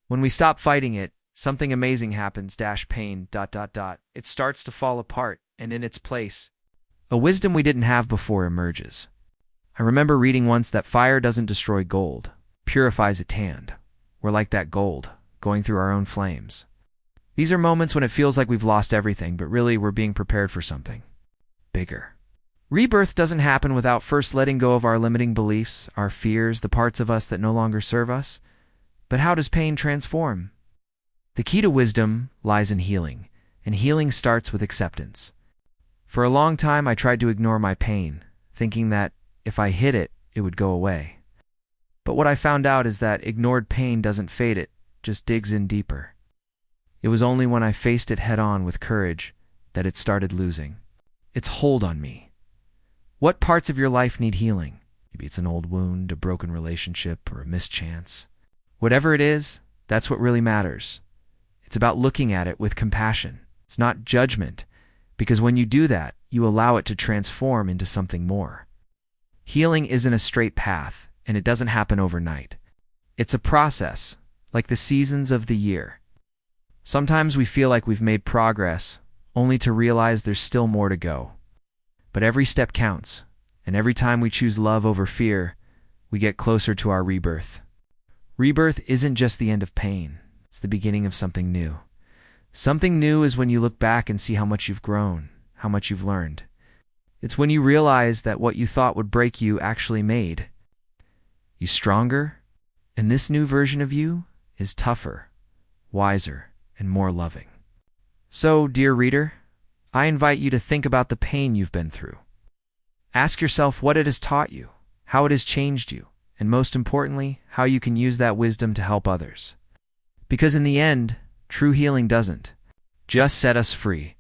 When we stop fighting it, something amazing happens. Pain ... It starts to fall apart, and in its place, a wisdom we didn't have before emerges. I remember reading once that fire doesn't destroy gold, purifies it tanned. We're like that gold, going through our own flames. These are moments when it feels like we've lost everything, but really we're being prepared for something bigger. Rebirth doesn't happen without first letting go of our limiting beliefs, our fears, the parts of us that no longer serve us. But how does pain transform? The key to wisdom lies in healing, and healing starts with acceptance. For a long time, I tried to ignore my pain, thinking that if I hid it, it would go away. But what I found out is that ignored pain doesn't fade, it just digs in deeper. It was only when I faced it head-on with courage that it started losing its hold on me. What parts of your life need healing? Maybe it's an old wound, a broken relationship, or a missed chance. Whatever it is, that's what really matters. It's about looking at it with compassion. It's not judgment, because when you do that, you allow it to transform into something more. Healing isn't a straight path, and it doesn't happen overnight. It's a process, like the seasons of the year. Sometimes we feel like we've made progress, only to realize there's still more to go. But every step counts, and every time we choose love over fear, we get closer to our rebirth. Rebirth isn't just the end of pain, it's the beginning of something new. Something new is when you look back and see how much you've grown, how much you've learned. It's when you realize that what you thought would break you actually made you stronger, and this new version of you is tougher, wiser, and more loving. So, dear reader, I invite you to think about the pain you've been through. Ask yourself what it has taught you, how it has changed you, and most importantly, how you can use that wisdom to help others. Because in the end, true healing doesn't just set us free.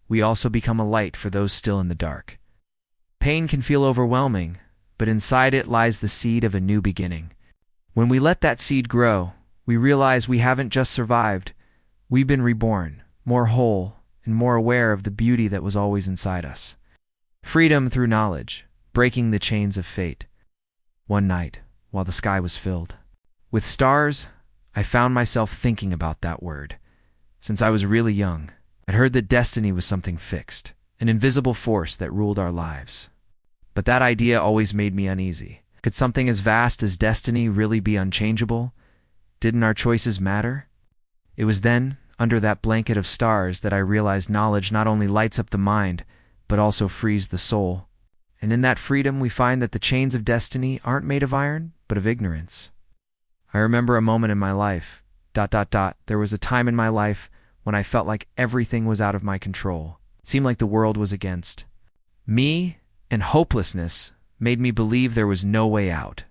We also become a light for those still in the dark. Pain can feel overwhelming, but inside it lies the seed of a new beginning. When we let that seed grow, we realize we haven't just survived, we've been reborn, more whole, and more aware of the beauty that was always inside us. Freedom through knowledge, breaking the chains of fate. One night, while the sky was filled with stars, I found myself thinking about that word. Since I was really young, I'd heard that destiny was something fixed, an invisible force that ruled our lives. But that idea always made me uneasy. Could something as vast as destiny really be unchangeable? Didn't our choices matter? It was then, under that blanket of stars, that I realized knowledge not only lights up the mind, but also frees the soul. And in that freedom, we find that the chains of destiny aren't made of iron, but of ignorance. I remember a moment in my life, there was a time in my life when I felt like everything was out of my control. It seemed like the world was against me, and hopelessness made me believe there was no way out.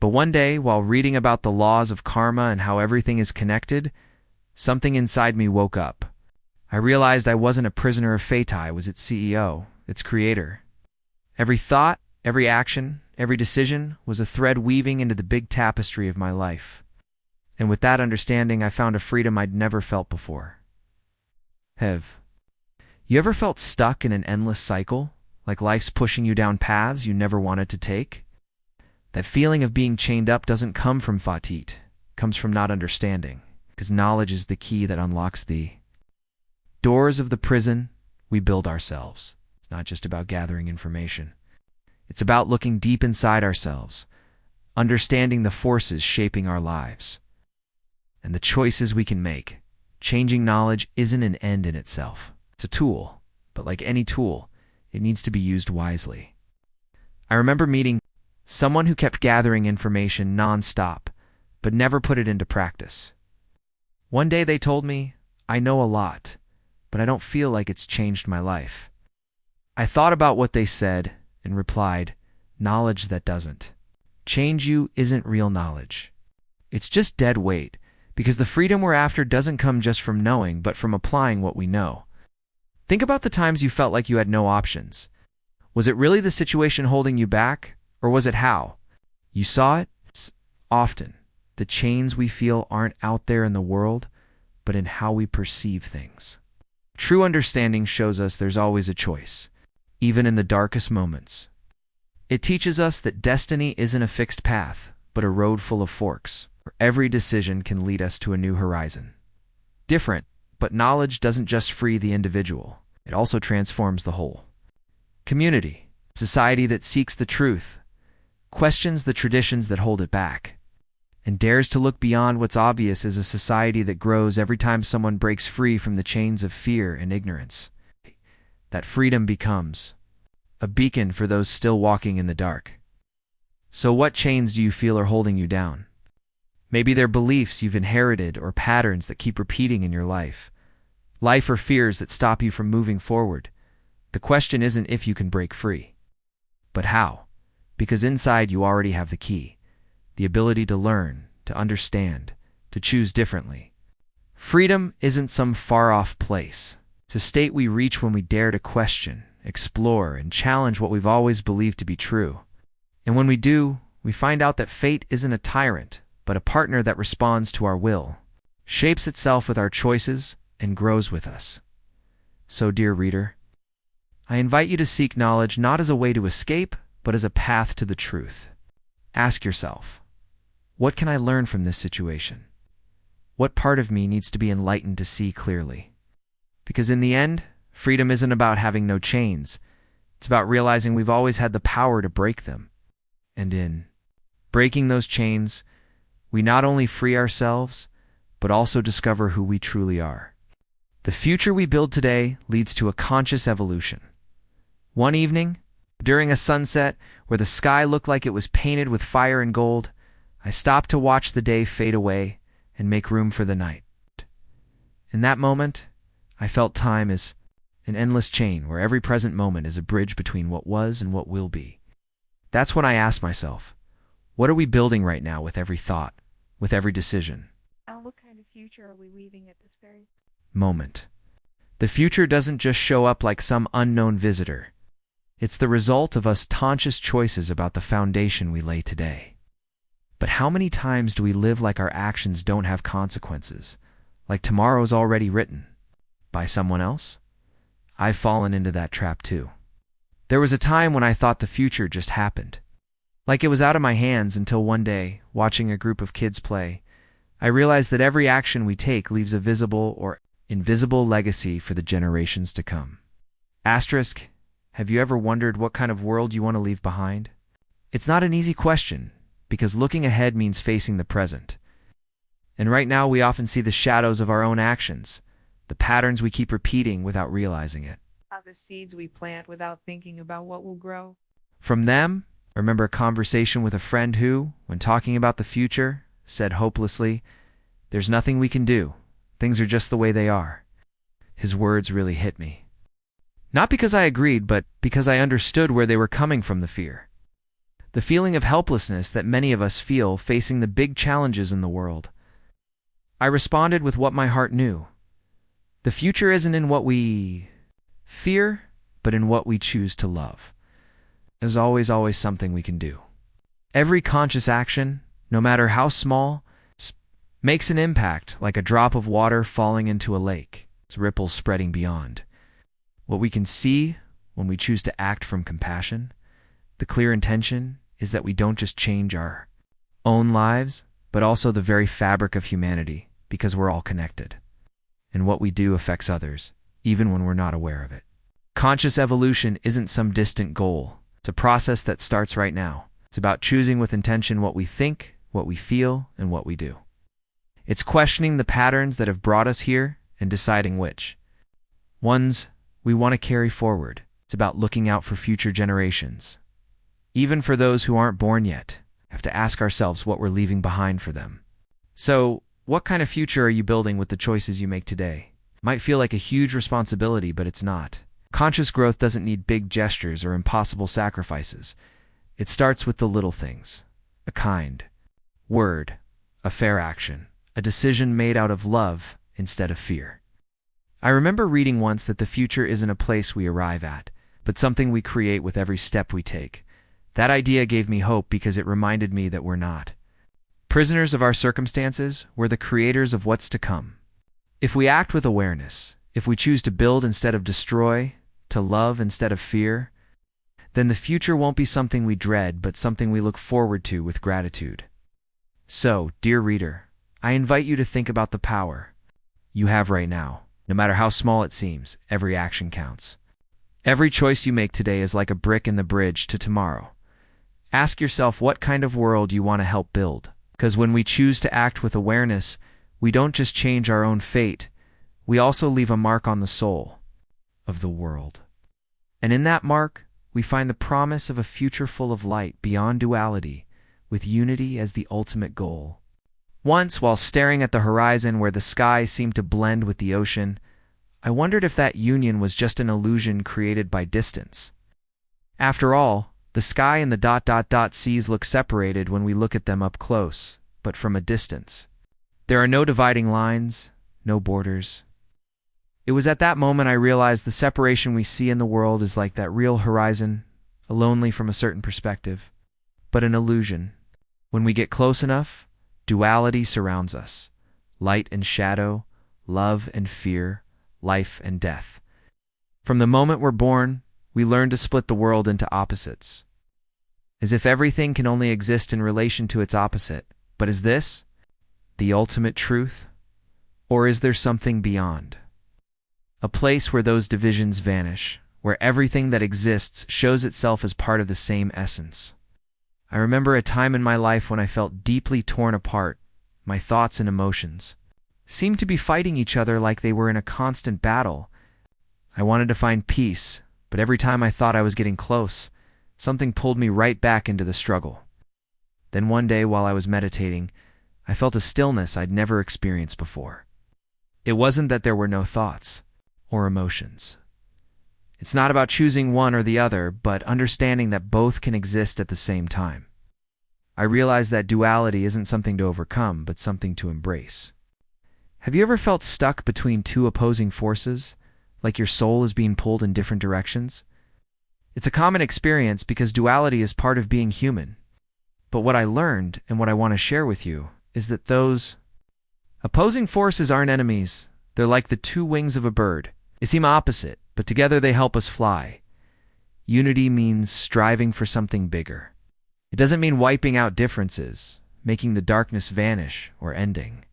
But one day, while reading about the laws of karma and how everything is connected, something inside me woke up. I realized I wasn't a prisoner of fate, I was its CEO, its creator. Every thought, every action, every decision was a thread weaving into the big tapestry of my life. And with that understanding, I found a freedom I'd never felt before. Have you ever felt stuck in an endless cycle, like life's pushing you down paths you never wanted to take? That feeling of being chained up doesn't come from fatigue, it comes from not understanding, because knowledge is the key that unlocks the doors of the prison we build ourselves. It's not just about gathering information. It's about looking deep inside ourselves, understanding the forces shaping our lives, and the choices we can make. Changing knowledge isn't an end in itself. It's a tool, but like any tool, it needs to be used wisely. I remember meeting someone who kept gathering information non-stop, but never put it into practice. One day they told me, "I know a lot, but I don't feel like it's changed my life." I thought about what they said and replied, "Knowledge that doesn't change you isn't real knowledge. It's just dead weight, because the freedom we're after doesn't come just from knowing, but from applying what we know." Think about the times you felt like you had no options. Was it really the situation holding you back, or was it how you saw it? Often, the chains we feel aren't out there in the world, but in how we perceive things. True understanding shows us there's always a choice, even in the darkest moments. It teaches us that destiny isn't a fixed path, but a road full of forks, where every decision can lead us to a new horizon. Different, but knowledge doesn't just free the individual, it also transforms the whole. Community, society that seeks the truth, questions the traditions that hold it back, and dares to look beyond what's obvious, is a society that grows every time someone breaks free from the chains of fear and ignorance. That freedom becomes a beacon for those still walking in the dark. So what chains do you feel are holding you down? Maybe they're beliefs you've inherited or patterns that keep repeating in your life or fears that stop you from moving forward. The question isn't if you can break free, but how, because inside you already have the key, the ability to learn, to understand, to choose differently. Freedom isn't some far-off place. It's a state we reach when we dare to question, explore, and challenge what we've always believed to be true. And when we do, we find out that fate isn't a tyrant, but a partner that responds to our will, shapes itself with our choices, and grows with us. So, dear reader, I invite you to seek knowledge not as a way to escape, but as a path to the truth. Ask yourself, what can I learn from this situation? What part of me needs to be enlightened to see clearly? Because in the end, freedom isn't about having no chains. It's about realizing we've always had the power to break them. And in breaking those chains, we not only free ourselves, but also discover who we truly are. The future we build today leads to a conscious evolution. One evening, during a sunset where the sky looked like it was painted with fire and gold, I stopped to watch the day fade away and make room for the night. In that moment, I felt time as an endless chain where every present moment is a bridge between what was and what will be. That's when I asked myself, what are we building right now with every thought, with every decision? What kind of future are we weaving at this very moment? The future doesn't just show up like some unknown visitor. It's the result of us conscious choices about the foundation we lay today. But how many times do we live like our actions don't have consequences, like tomorrow's already written by someone else? I've fallen into that trap too. There was a time when I thought the future just happened, like it was out of my hands, until one day, watching a group of kids play, I realized that every action we take leaves a visible or invisible legacy for the generations to come. Asterisk, have you ever wondered what kind of world you want to leave behind? It's not an easy question, because looking ahead means facing the present. And right now we often see the shadows of our own actions, the patterns we keep repeating without realizing it. The seeds we plant without thinking about what will grow. From them, I remember a conversation with a friend who, when talking about the future, said hopelessly, "There's nothing we can do. Things are just the way they are." His words really hit me. Not because I agreed, but because I understood where they were coming from: the fear. The feeling of helplessness that many of us feel facing the big challenges in the world. I responded with what my heart knew. The future isn't in what we fear, but in what we choose to love. There's always something we can do. Every conscious action, no matter how small, makes an impact, like a drop of water falling into a lake, its ripples spreading beyond. What we can see when we choose to act from compassion, the clear intention, is that we don't just change our own lives, but also the very fabric of humanity, because we're all connected. And what we do affects others, even when we're not aware of it. Conscious evolution isn't some distant goal. It's a process that starts right now. It's about choosing with intention what we think, what we feel, and what we do. It's questioning the patterns that have brought us here and deciding which ones we want to carry forward. It's about looking out for future generations. Even for those who aren't born yet, we have to ask ourselves what we're leaving behind for them. So, what kind of future are you building with the choices you make today? It might feel like a huge responsibility, but it's not. Conscious growth doesn't need big gestures or impossible sacrifices. It starts with the little things: a kind word, a fair action, a decision made out of love instead of fear. I remember reading once that the future isn't a place we arrive at, but something we create with every step we take. That idea gave me hope because it reminded me that we're not prisoners of our circumstances. We're the creators of what's to come. If we act with awareness, if we choose to build instead of destroy, to love instead of fear, then the future won't be something we dread, but something we look forward to with gratitude. So, dear reader, I invite you to think about the power you have right now. No matter how small it seems, every action counts. Every choice you make today is like a brick in the bridge to tomorrow. Ask yourself what kind of world you want to help build. Because when we choose to act with awareness, we don't just change our own fate, we also leave a mark on the soul of the world. And in that mark, we find the promise of a future full of light beyond duality, with unity as the ultimate goal. Once, while staring at the horizon where the sky seemed to blend with the ocean, I wondered if that union was just an illusion created by distance. After all, the sky and the ... seas look separated when we look at them up close, but from a distance. There are no dividing lines, no borders. It was at that moment I realized the separation we see in the world is like that real horizon, lonely from a certain perspective, but an illusion. When we get close enough, duality surrounds us: light and shadow, love and fear, life and death. From the moment we're born, we learn to split the world into opposites, as if everything can only exist in relation to its opposite. But is this the ultimate truth? Or is there something beyond? A place where those divisions vanish, where everything that exists shows itself as part of the same essence. I remember a time in my life when I felt deeply torn apart. My thoughts and emotions seemed to be fighting each other like they were in a constant battle. I wanted to find peace, but every time I thought I was getting close, something pulled me right back into the struggle. Then one day while I was meditating, I felt a stillness I'd never experienced before. It wasn't that there were no thoughts or emotions. It's not about choosing one or the other, but understanding that both can exist at the same time. I realized that duality isn't something to overcome, but something to embrace. Have you ever felt stuck between two opposing forces? like your soul is being pulled in different directions? It's a common experience because duality is part of being human. But what I learned, and what I want to share with you, is that those opposing forces aren't enemies. They're like the two wings of a bird. They seem opposite, but together they help us fly. Unity means striving for something bigger. It doesn't mean wiping out differences, making the darkness vanish, or ending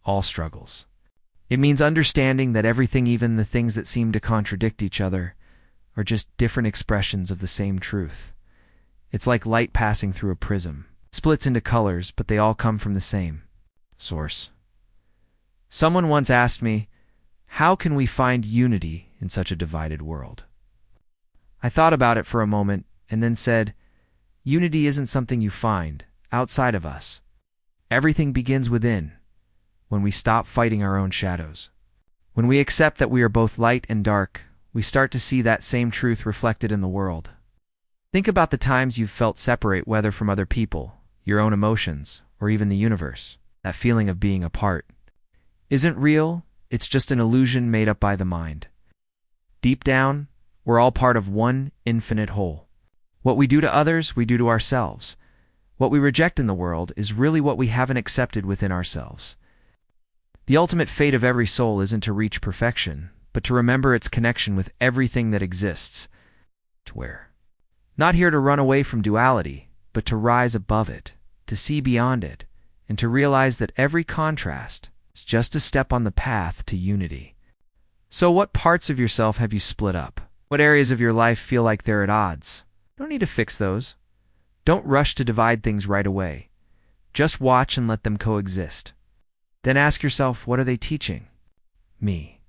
all struggles. It means understanding that everything, even the things that seem to contradict each other, are just different expressions of the same truth. It's like light passing through a prism. It splits into colors, but they all come from the same source. Someone once asked me, how can we find unity in such a divided world? I thought about it for a moment and then said, unity isn't something you find outside of us. Everything begins within, when we stop fighting our own shadows. When we accept that we are both light and dark, we start to see that same truth reflected in the world. Think about the times you've felt separate, whether from other people, your own emotions, or even the universe. That feeling of being apart isn't real, it's just an illusion made up by the mind. Deep down, we're all part of one infinite whole. What we do to others, we do to ourselves. What we reject in the world is really what we haven't accepted within ourselves. The ultimate fate of every soul isn't to reach perfection, but to remember its connection with everything that exists. We're not here to run away from duality, but to rise above it, to see beyond it, and to realize that every contrast is just a step on the path to unity. So what parts of yourself have you split up? What areas of your life feel like they're at odds? Don't need to fix those. Don't rush to divide things right away. Just watch and let them coexist. Then ask yourself, what are they teaching me?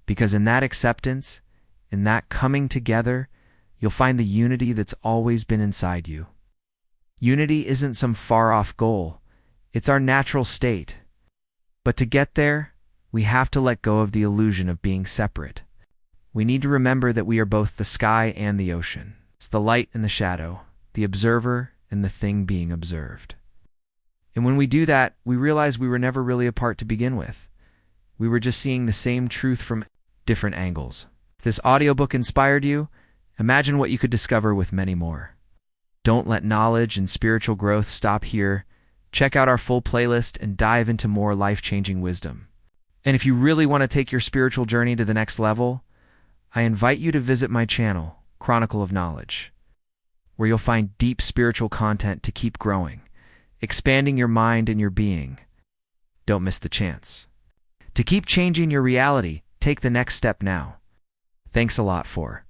Because in that acceptance, in that coming together, you'll find the unity that's always been inside you. Unity isn't some far-off goal. It's our natural state. But to get there, we have to let go of the illusion of being separate. We need to remember that we are both the sky and the ocean. It's the light and the shadow, the observer and the thing being observed. And when we do that, we realize we were never really apart to begin with. We were just seeing the same truth from different angles. If this audiobook inspired you, imagine what you could discover with many more. Don't let knowledge and spiritual growth stop here. Check out our full playlist and dive into more life-changing wisdom. And if you really want to take your spiritual journey to the next level, I invite you to visit my channel, Chronicle of Knowledge, where you'll find deep spiritual content to keep growing, expanding your mind and your being. Don't miss the chance. To keep changing your reality, take the next step now. Thanks a lot for